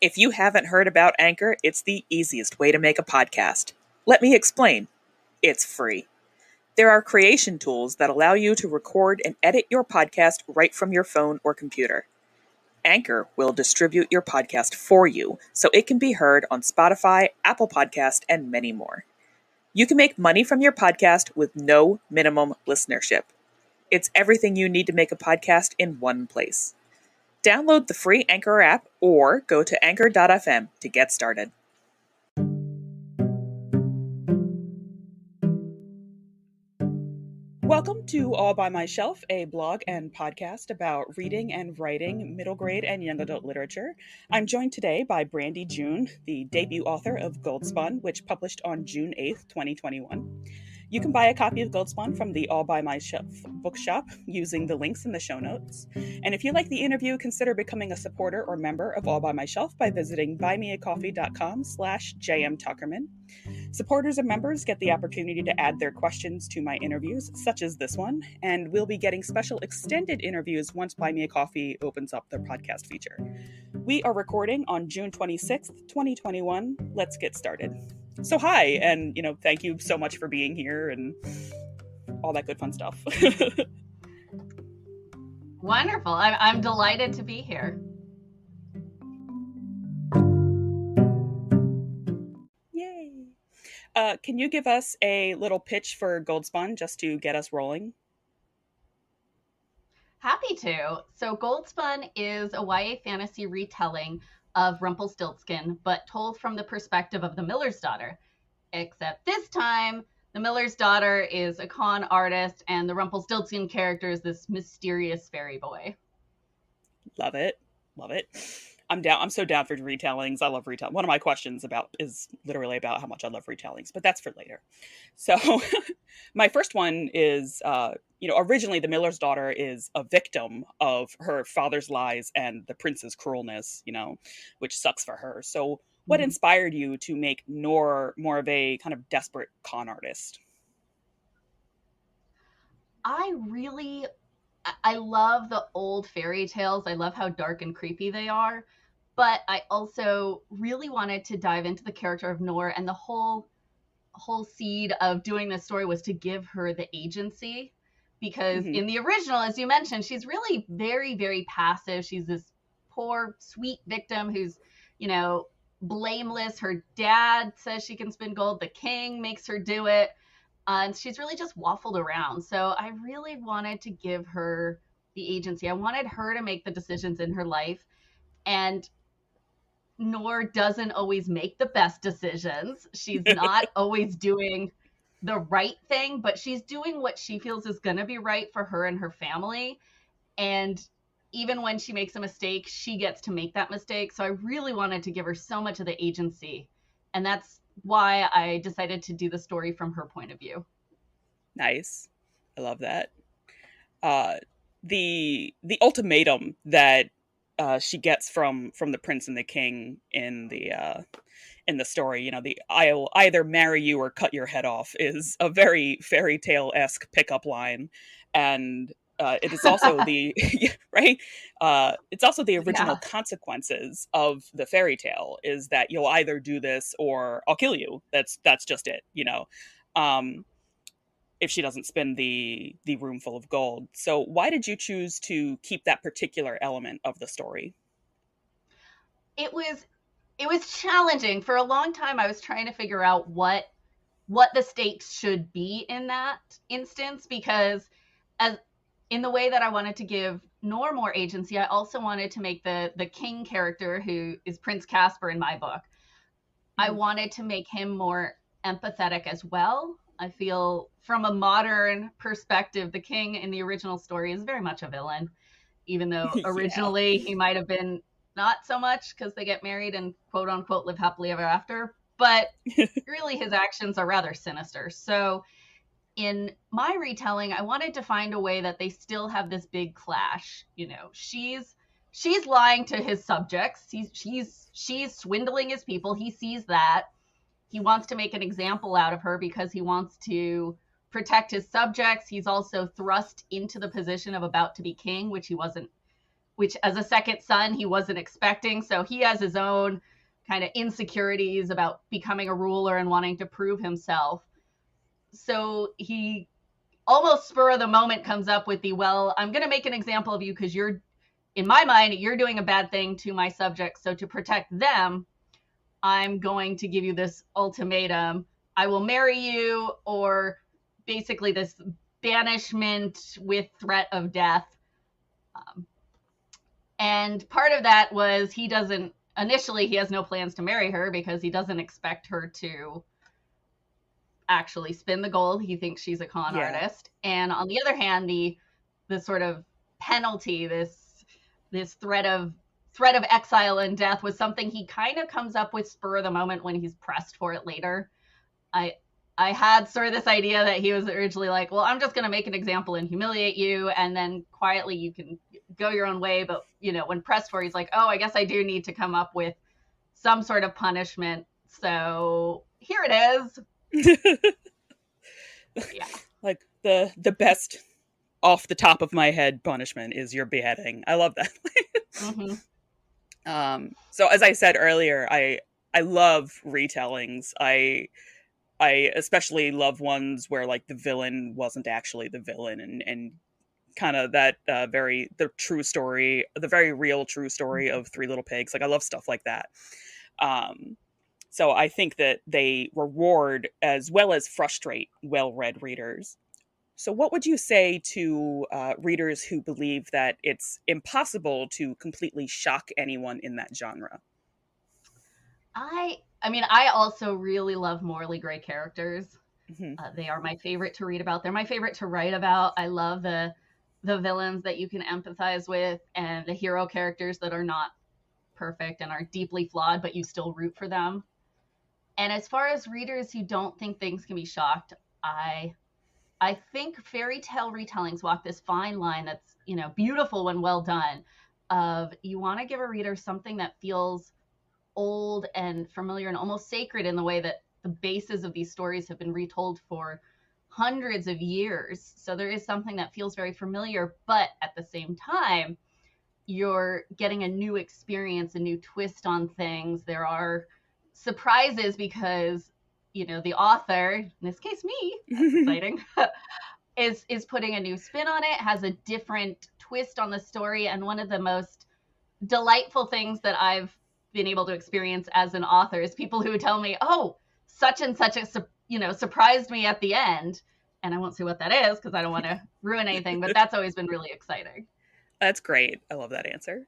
If you haven't heard about Anchor, it's the easiest way to make a podcast. Let me explain. It's free. There are creation tools that allow you to record and edit your podcast right from your phone or computer. Anchor will distribute your podcast for you so it can be heard on Spotify, Apple Podcast, and many more. You can make money from your podcast with no minimum listenership. It's everything you need to make a podcast in one place. Download the free Anchor app or go to anchor.fm to get started. Welcome to All By My Shelf, a blog and podcast about reading and writing middle grade and young adult literature. I'm joined today by Brandie June, the debut author of Spun, which published on June 8th, 2021. You can buy a copy of Spun from the All By My Shelf Bookshop using the links in the show notes. And if you like the interview, consider becoming a supporter or member of All By My Shelf by visiting buymeacoffee.com/jmtuckerman. Supporters and members get the opportunity to add their questions to my interviews, such as this one, and we'll be getting special extended interviews once Buy Me a Coffee opens up their podcast feature. We are recording on June 26th, 2021. Let's get started. So hi, and thank you so much for being here and all that good fun stuff. Wonderful. I'm delighted to be here. Yay. Can you give us a little pitch for Spun just to get us rolling? Happy to. So Spun is a YA fantasy retelling of Rumpelstiltskin, but told from the perspective of the miller's daughter. Except this time, the miller's daughter is a con artist, and the Rumpelstiltskin character is this mysterious fairy boy. Love it. Love it. I'm down. I'm so down for retellings. I love retelling. One of my questions is literally about how much I love retellings, but that's for later. So my first one is, originally the miller's daughter is a victim of her father's lies and the prince's cruelness, which sucks for her. So what inspired you to make Noor more of a kind of desperate con artist? I love the old fairy tales. I love how dark and creepy they are. But I also really wanted to dive into the character of Noor, and the whole seed of doing this story was to give her the agency, because in the original, as you mentioned, she's really very, very passive. She's this poor, sweet victim who's, blameless. Her dad says she can spin gold. The king makes her do it. And she's really just waffled around. So I really wanted to give her the agency. I wanted her to make the decisions in her life. And Noor doesn't always make the best decisions. She's not always doing the right thing, but she's doing what she feels is going to be right for her and her family. And even when she makes a mistake, she gets to make that mistake. So I really wanted to give her so much of the agency. And that's why I decided to do the story from her point of view. Nice. I love that. The ultimatum that she gets from the prince and the king in the story, I'll either marry you or cut your head off, is a very fairy tale-esque pickup line, and it is also the right. It's also the original consequences of the fairy tale is that you'll either do this or I'll kill you. That's just it. If she doesn't spin the room full of gold. So why did you choose to keep that particular element of the story? It was challenging. For a long time, I was trying to figure out what the stakes should be in that instance, because as in the way that I wanted to give Noor more agency, I also wanted to make the king character, who is Prince Casper in my book, I wanted to make him more empathetic as well. I feel from a modern perspective, the king in the original story is very much a villain, even though originally he might have been not so much, because they get married and quote unquote live happily ever after. But really his actions are rather sinister. So in my retelling, I wanted to find a way that they still have this big clash. She's lying to his subjects. She's swindling his people. He sees that. He wants to make an example out of her because he wants to protect his subjects. He's also thrust into the position of about to be king, which he wasn't which as a second son, he wasn't expecting. So he has his own kind of insecurities about becoming a ruler and wanting to prove himself. So he almost spur of the moment comes up with the, well, I'm going to make an example of you because you're, in my mind, you're doing a bad thing to my subjects. So to protect them, I'm going to give you this ultimatum. I will marry you, or basically this banishment with threat of death. And part of that was he has no plans to marry her because he doesn't expect her to actually spin the gold. He thinks she's a con artist. And on the other hand, the sort of penalty, this threat of exile and death was something he kind of comes up with spur of the moment when he's pressed for it later. I had sort of this idea that he was originally like, well, I'm just going to make an example and humiliate you, and then quietly you can go your own way. But, when pressed for, he's like, oh, I guess I do need to come up with some sort of punishment. So here it is. Yeah. Like the best off the top of my head punishment is your beheading. I love that. Mm-hmm. So as I said earlier, I love retellings. I especially love ones where like the villain wasn't actually the villain, and kind of that the very real true story of Three Little Pigs. Like I love stuff like that. So I think that they reward as well as frustrate well-read readers. So what would you say to readers who believe that it's impossible to completely shock anyone in that genre? I mean, I also really love morally gray characters. Mm-hmm. They are my favorite to read about. They're my favorite to write about. I love the villains that you can empathize with, and the hero characters that are not perfect and are deeply flawed, but you still root for them. And as far as readers who don't think things can be shocked, I think fairy tale retellings walk this fine line that's, beautiful when well done, of you want to give a reader something that feels old and familiar and almost sacred in the way that the bases of these stories have been retold for hundreds of years. So there is something that feels very familiar, but at the same time, you're getting a new experience, a new twist on things. There are surprises because, the author, in this case me, that's exciting, is putting a new spin on it, has a different twist on the story. And one of the most delightful things that I've been able to experience as an author is people who tell me, oh, such and such surprised me at the end. And I won't say what that is because I don't want to ruin anything, but that's always been really exciting. That's great. I love that answer.